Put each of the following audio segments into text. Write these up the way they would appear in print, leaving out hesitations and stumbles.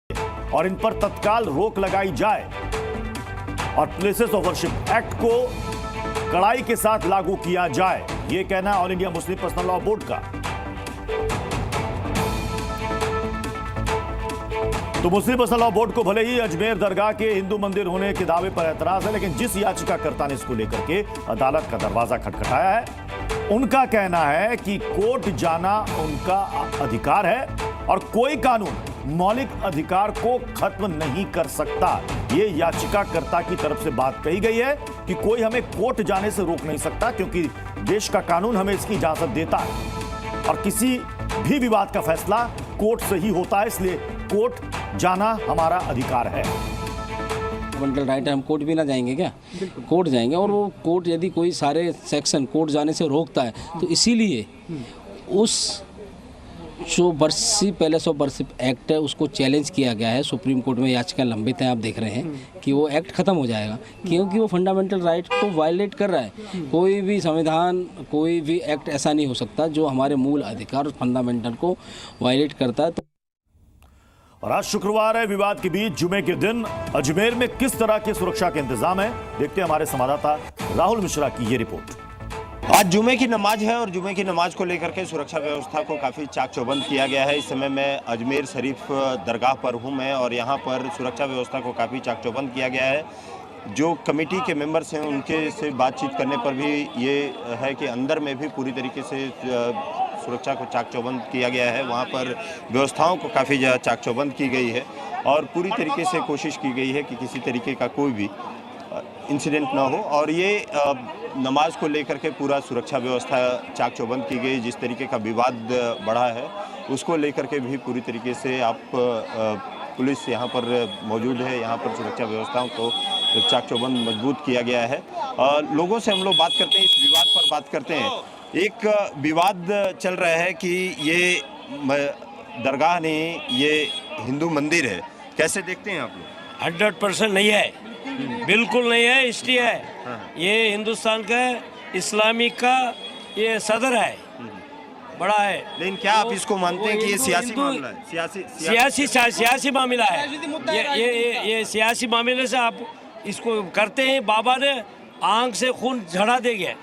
और इन पर तत्काल रोक लगाई जाए और प्लेसेस ऑफ वर्शिप एक्ट को कड़ाई के साथ लागू किया जाए, यह कहना है all India Muslim personal law board का। तो मुस्लिम पर्सनल लॉ बोर्ड को भले ही अजमेर दरगाह के हिंदू मंदिर होने के दावे पर एतराज है, लेकिन जिस याचिकाकर्ता ने इसको लेकर के अदालत का दरवाजा खटखटाया है, उनका कहना है कि कोर्ट जाना उनका अधिकार है और कोई कानून मौलिक अधिकार को खत्म नहीं कर सकता। ये याचिकाकर्ता की तरफ से बात कही गई है कि कोई हमें कोर्ट जाने से रोक नहीं सकता, क्योंकि देश का कानून हमें इसकी इजाजत देता है और किसी भी विवाद का फैसला कोर्ट से ही होता है, इसलिए कोर्ट जाना हमारा अधिकार है। फंडामेंटल राइट है, हम कोर्ट भी ना जाएंगे क्या? कोर्ट जाएंगे, और वो कोर्ट यदि कोई सारे सेक्शन कोर्ट जाने से रोकता है तो इसीलिए उस जो पैलेस ऑफ वर्शिप एक्ट है उसको चैलेंज किया गया है। सुप्रीम कोर्ट में याचिका लंबित है, आप देख रहे हैं कि वो एक्ट खत्म हो जाएगा, क्योंकि वो फंडामेंटल राइट को वायलेट कर रहा है। कोई भी संविधान, कोई भी एक्ट ऐसा नहीं हो सकता जो हमारे मूल अधिकार फंडामेंटल को वायलेट करता है। और आज शुक्रवार है, विवाद के बीच जुमे के दिन अजमेर में किस तरह के सुरक्षा के इंतजाम है, देखते हैं हमारे संवाददाता राहुल मिश्रा की ये रिपोर्ट। आज जुमे की नमाज है और जुमे की नमाज को लेकर के सुरक्षा व्यवस्था को काफ़ी चाक चौबंद किया गया है। इस समय मैं अजमेर शरीफ दरगाह पर हूं मैं, और यहां पर सुरक्षा व्यवस्था को काफ़ी चाक चौबंद किया गया है। जो कमेटी के मेंबर्स हैं उनके से बातचीत करने पर भी ये है कि अंदर में भी पूरी तरीके से सुरक्षा को चाक चौबंद किया गया है। वहाँ पर व्यवस्थाओं को काफ़ी चाक चौबंद की गई है और पूरी तरीके से कोशिश की गई है कि किसी तरीके का कोई भी इंसिडेंट ना हो। और ये नमाज को लेकर के पूरा सुरक्षा व्यवस्था चाक चौबंद की गई। जिस तरीके का विवाद बढ़ा है उसको लेकर के भी पूरी तरीके से पुलिस यहाँ पर मौजूद है। यहाँ पर सुरक्षा व्यवस्थाओं को चाक चौबंद मजबूत किया गया है। लोगों से हम लोग बात करते हैं, इस विवाद पर बात करते हैं। एक विवाद चल रहा है कि ये दरगाह नहीं, ये हिंदू मंदिर है, कैसे देखते हैं आप लोग? 100% नहीं है, बिल्कुल नहीं है, हिस्ट्री है। ये हिंदुस्तान का इस्लामिक का ये सदर है, बड़ा है। लेकिन क्या आप इसको मानते हैं कि ये सियासी मामला है? सियासी मामला है ये सियासी मामले से आप इसको करते हैं। बाबा ने आंख से खून झड़ा दे गया,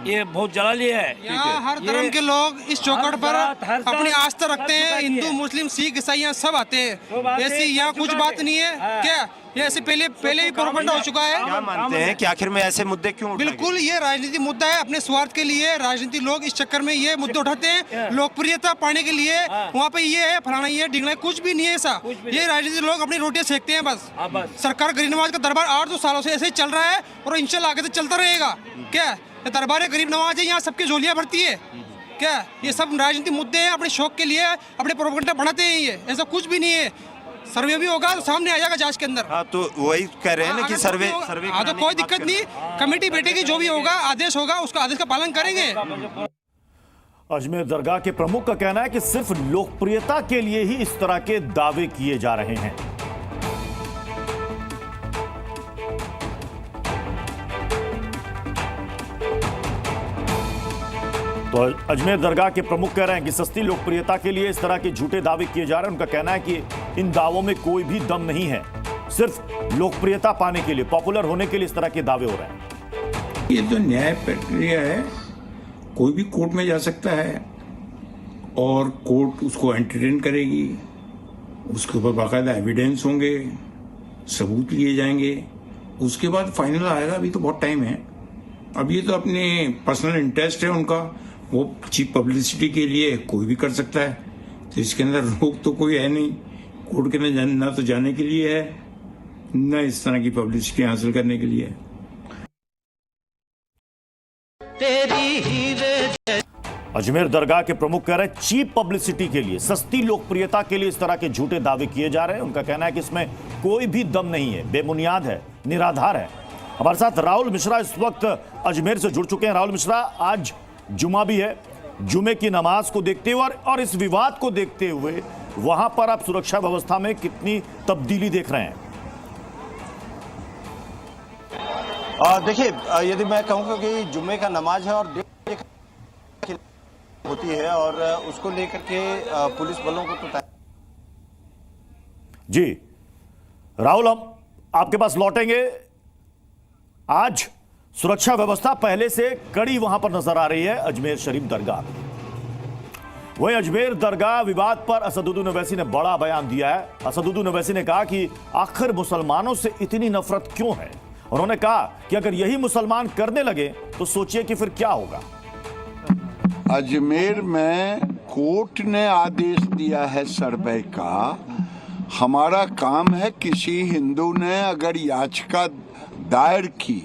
ये बहुत जलाली है। यहाँ हर धर्म के लोग इस चौखट पर अपनी आस्था रखते हैं। हिंदू, मुस्लिम, सिख, ईसाई सब आते हैं। ऐसी यहाँ कुछ बात नहीं है क्या? ये ऐसे पहले ही प्रोपेगेंडा हो चुका है। क्या मानते हैं कि आखिर में ऐसे मुद्दे क्यों? बिल्कुल ये राजनीतिक मुद्दा है। अपने स्वार्थ के लिए राजनीतिक लोग इस चक्कर में ये मुद्दे उठाते हैं, लोकप्रियता पाने के लिए। वहाँ पे ये है, फलाना, ये ढिंगना, कुछ भी नहीं है ऐसा। ये राजनीतिक लोग अपनी रोटियां सेकते हैं बस। सरकार गरीब नवाज का दरबार 8-2 सालों से ऐसे ही चल रहा है और इंशाल्लाह आगे से चलता रहेगा। क्या दरबार गरीब नवाज है, यहाँ सबकी झोलियाँ भरती है क्या? ये सब राजनीतिक मुद्दे हैं, अपने शौक के लिए अपने प्रोपेगेंडा बढ़ाते हैं। ये ऐसा कुछ भी नहीं है। सर्वे भी होगा तो सामने आ जाएगा जांच के अंदर। हाँ, तो वही कह रहे हैं ना कि सर्वे हाँ, तो कोई दिक्कत नहीं, कमेटी बैठेगी, जो भी होगा आदेश होगा उसका आदेश का पालन करेंगे। अजमेर दरगाह के प्रमुख का कहना है कि सिर्फ लोकप्रियता के लिए ही इस तरह के दावे किए जा रहे हैं। तो अजमेर दरगाह के प्रमुख कह रहे हैं कि सस्ती लोकप्रियता के लिए इस तरह के झूठे दावे किए जा रहे हैं। उनका कहना है कि इन दावों में कोई भी दम नहीं है, सिर्फ लोकप्रियता पाने के लिए, पॉपुलर होने के लिए इस तरह के दावे हो रहे हैं। ये तो न्याय प्रक्रिया है, कोई भी कोर्ट में जा सकता है और कोर्ट उसको एंटरटेन करेगी। उसके ऊपर बाकायदा एविडेंस होंगे, सबूत लिए जाएंगे, उसके बाद फाइनल आएगा। अभी तो बहुत टाइम है। अब ये तो अपने पर्सनल इंटरेस्ट है उनका, वो चीप पब्लिसिटी के लिए कोई भी कर सकता है। तो इसके अंदर रोक तो कोई है नहीं। कोर्ट के ना तो जाने के लिए है, न इस तरह की पब्लिसिटी हासिल करने के लिए है। अजमेर दरगाह के प्रमुख कह रहे हैं चीप पब्लिसिटी के लिए, सस्ती लोकप्रियता के लिए इस तरह के झूठे दावे किए जा रहे हैं। उनका कहना है कि इसमें कोई भी दम नहीं है, बेबुनियाद है, निराधार है। हमारे साथ राहुल मिश्रा इस वक्त अजमेर से जुड़ चुके हैं। राहुल मिश्रा, आज जुमा भी है, जुमे की नमाज को देखते हुए और इस विवाद को देखते हुए वहां पर आप सुरक्षा व्यवस्था में कितनी तब्दीली देख रहे हैं? देखिए, यदि मैं कहूँगा कि जुम्मे का नमाज है और होती है और उसको लेकर के पुलिस बलों को तो जी राहुल, हम आपके पास लौटेंगे। आज सुरक्षा व्यवस्था पहले से कड़ी वहां पर नजर आ रही है अजमेर शरीफ दरगाह। वहीं अजमेर दरगाह विवाद पर असदुद्दीन ओवैसी ने बड़ा बयान दिया है। असदुद्दीन ओवैसी ने कहा कि आखिर मुसलमानों से इतनी नफरत क्यों है। उन्होंने कहा कि अगर यही मुसलमान करने लगे तो सोचिए कि फिर क्या होगा। अजमेर में कोर्ट ने आदेश दिया है सर्वे का। हमारा काम है, किसी हिंदू ने अगर याचिका दायर की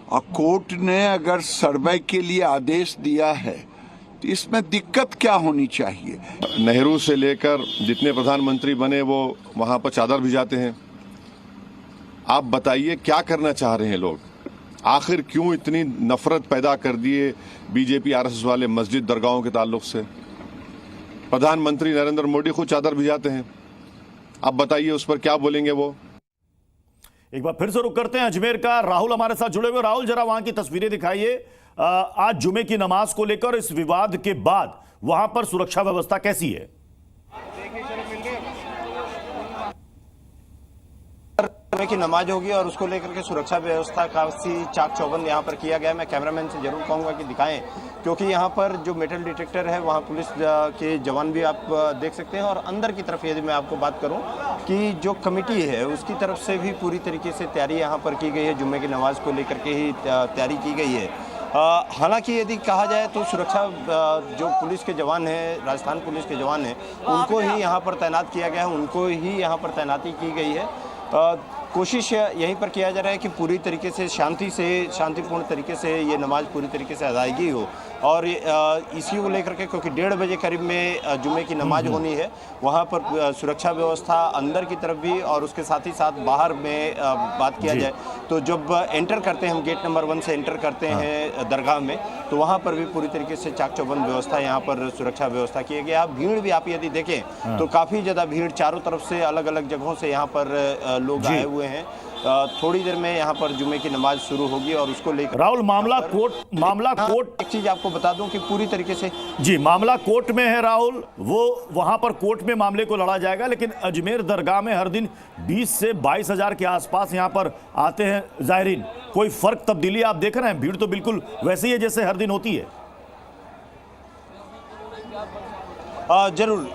और कोर्ट ने अगर सर्वे के लिए आदेश दिया है तो इसमें दिक्कत क्या होनी चाहिए। नेहरू से लेकर जितने प्रधानमंत्री बने वो वहां पर चादर भिजाते हैं। आप बताइए क्या करना चाह रहे हैं लोग। आखिर क्यों इतनी नफरत पैदा कर दिए बीजेपी आरएसएस वाले मस्जिद दरगाहों के ताल्लुक से। प्रधानमंत्री नरेंद्र मोदी खुद चादर भिजाते हैं। आप बताइए उस पर क्या बोलेंगे वो। एक बार फिर से रुक करते हैं अजमेर का। राहुल हमारे साथ जुड़े हुए। राहुल, जरा वहां की तस्वीरें दिखाइए। आज जुमे की नमाज को लेकर इस विवाद के बाद वहां पर सुरक्षा व्यवस्था कैसी है? जुमे की नमाज होगी और उसको लेकर के सुरक्षा व्यवस्था काफी चाक चौबंद यहाँ पर किया गया है। मैं कैमरामैन से जरूर कहूंगा कि दिखाएं, क्योंकि यहाँ पर जो मेटल डिटेक्टर है वहाँ पुलिस के जवान भी आप देख सकते हैं। और अंदर की तरफ यदि मैं आपको बात करूँ कि जो कमेटी है उसकी तरफ से भी पूरी तरीके से तैयारी यहाँ पर की गई है। जुम्मे की नमाज को लेकर के ही तैयारी की गई है। हालांकि यदि कहा जाए तो सुरक्षा जो पुलिस के जवान हैं, राजस्थान पुलिस के जवान हैं, उनको ही यहाँ पर तैनात किया गया है, उनको ही यहाँ पर तैनाती की गई है। कोशिश यहीं पर किया जा रहा है कि पूरी तरीके से शांतिपूर्ण तरीके से ये नमाज पूरी तरीके से अदायगी हो। और इसी को लेकर के, क्योंकि 1:30 बजे करीब में जुमे की नमाज होनी है, वहाँ पर सुरक्षा व्यवस्था अंदर की तरफ भी और उसके साथ ही साथ बाहर में बात किया जाए तो जब एंटर करते हैं हम गेट नंबर 1 से एंटर करते हैं दरगाह में, तो वहाँ पर भी पूरी तरीके से चाक चौबंद व्यवस्था यहाँ पर सुरक्षा व्यवस्था की गई है। भीड़ भी आप यदि देखें तो काफ़ी ज़्यादा भीड़ चारों तरफ से अलग अलग जगहों से यहाँ पर लोग आए हुए हैं। थोड़ी देर में यहाँ पर जुमे की नमाज शुरू होगी और उसको लेकर राहुल, मामला कोर्ट एक चीज आपको बता दूं कि पूरी तरीके से जी मामला कोर्ट में है राहुल। वो वहां पर कोर्ट में मामले को लड़ा जाएगा, लेकिन अजमेर दरगाह में हर दिन 20 से 22 हजार के आसपास यहां पर आते हैं जायरीन। कोई फर्क तब्दीली आप देख रहे हैं? भीड़ तो बिल्कुल वैसी है जैसे हर दिन होती है। जरूर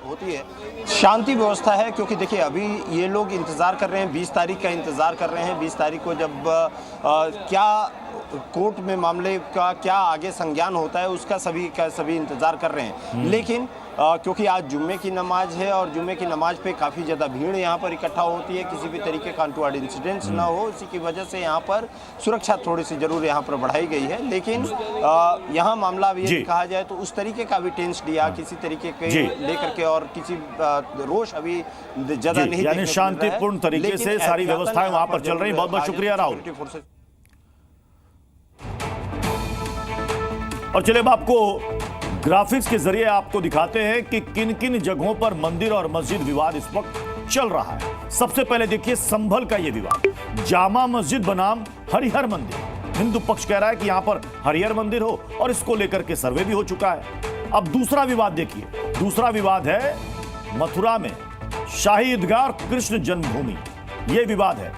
होती है, शांति व्यवस्था है। क्योंकि देखिए अभी ये लोग इंतज़ार कर रहे हैं, 20 तारीख का इंतज़ार कर रहे हैं। 20 तारीख को जब क्या कोर्ट में मामले का क्या आगे संज्ञान होता है उसका सभी इंतज़ार कर रहे हैं। लेकिन क्योंकि आज जुम्मे की नमाज है और जुम्मे की नमाज पे काफ़ी ज़्यादा भीड़ यहाँ पर इकट्ठा होती है, किसी भी तरीके का अनटूवर्ड इंसिडेंट्स ना हो, इसी की वजह से यहाँ पर सुरक्षा थोड़ी सी जरूर यहाँ पर बढ़ाई गई है। लेकिन यहाँ मामला ये कहा जाए तो उस तरीके का भी टेंस लिया किसी तरीके के लेकर के और किसी रोष अभी ज़्यादा नहीं, यानी शांतिपूर्ण तरीके से सारी व्यवस्थाएं वहाँ पर चल रही। बहुत बहुत शुक्रिया राहुल। और चलिए अब आपको ग्राफिक्स के जरिए आपको दिखाते हैं कि किन किन जगहों पर मंदिर और मस्जिद विवाद इस वक्त चल रहा है। सबसे पहले देखिए संभल का यह विवाद। जामा मस्जिद बनाम हरिहर मंदिर। हिंदू पक्ष कह रहा है कि यहां पर हरिहर मंदिर हो और इसको लेकर के सर्वे भी हो चुका है। अब दूसरा विवाद देखिए। दूसरा विवाद है मथुरा में शाही ईदगाह और कृष्ण जन्मभूमि। यह विवाद है,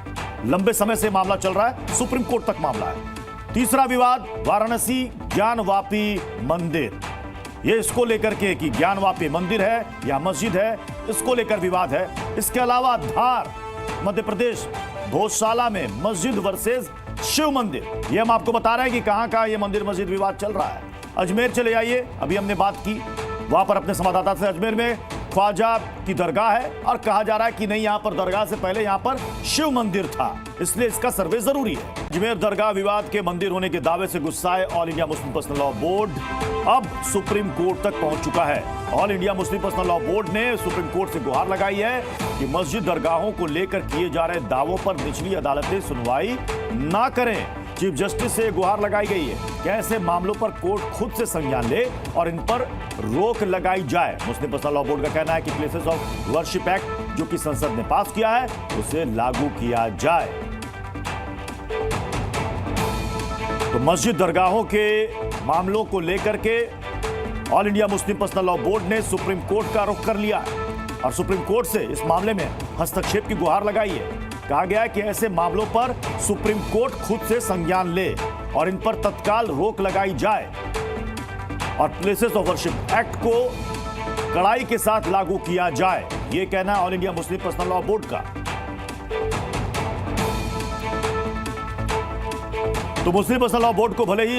लंबे समय से मामला चल रहा है, सुप्रीम कोर्ट तक मामला है। तीसरा विवाद वाराणसी ज्ञानवापी मंदिर। ये इसको लेकर के कि ज्ञानवापी मंदिर है या मस्जिद है, इसको लेकर विवाद है। इसके अलावा धार मध्य प्रदेश भोजशाला में मस्जिद वर्सेस शिव मंदिर। ये हम आपको बता रहे हैं कि कहां कहां ये मंदिर मस्जिद विवाद चल रहा है। अजमेर चले आइए, अभी हमने बात की वहां पर अपने संवाददाता से। अजमेर में ख्वाजा की दरगाह है और कहा जा रहा है कि नहीं, यहां पर दरगाह से पहले यहां पर शिव मंदिर था, इसलिए इसका सर्वे जरूरी है। अजमेर दरगाह विवाद के मंदिर होने के दावे से गुस्साए all India Muslim personal law board अब सुप्रीम कोर्ट तक पहुंच चुका है। All India Muslim personal law board ने सुप्रीम कोर्ट से गुहार लगाई है कि मस्जिद दरगाहों को लेकर किए जा रहे दावों पर निचली अदालतें सुनवाई ना करें। चीफ जस्टिस से गुहार लगाई गई है कि ऐसे मामलों पर कोर्ट खुद से संज्ञान ले और इन पर रोक लगाई जाए। मुस्लिम पर्सनल लॉ बोर्ड का कहना है कि प्लेसेस ऑफ वर्शिप एक्ट जो कि संसद ने पास किया है उसे लागू किया जाए। तो मस्जिद दरगाहों के मामलों को लेकर के all India Muslim personal law board ने सुप्रीम कोर्ट का रुख कर लिया है और सुप्रीम कोर्ट से इस मामले में हस्तक्षेप की गुहार लगाई है। कहा गया है कि ऐसे मामलों पर सुप्रीम कोर्ट खुद से संज्ञान ले और इन पर तत्काल रोक लगाई जाए और प्लेसेस ऑफ वर्शिप एक्ट को कड़ाई के साथ लागू किया जाए, ये कहना है all India Muslim personal law board का। तो मुस्लिम पर्सनल लॉ बोर्ड को भले ही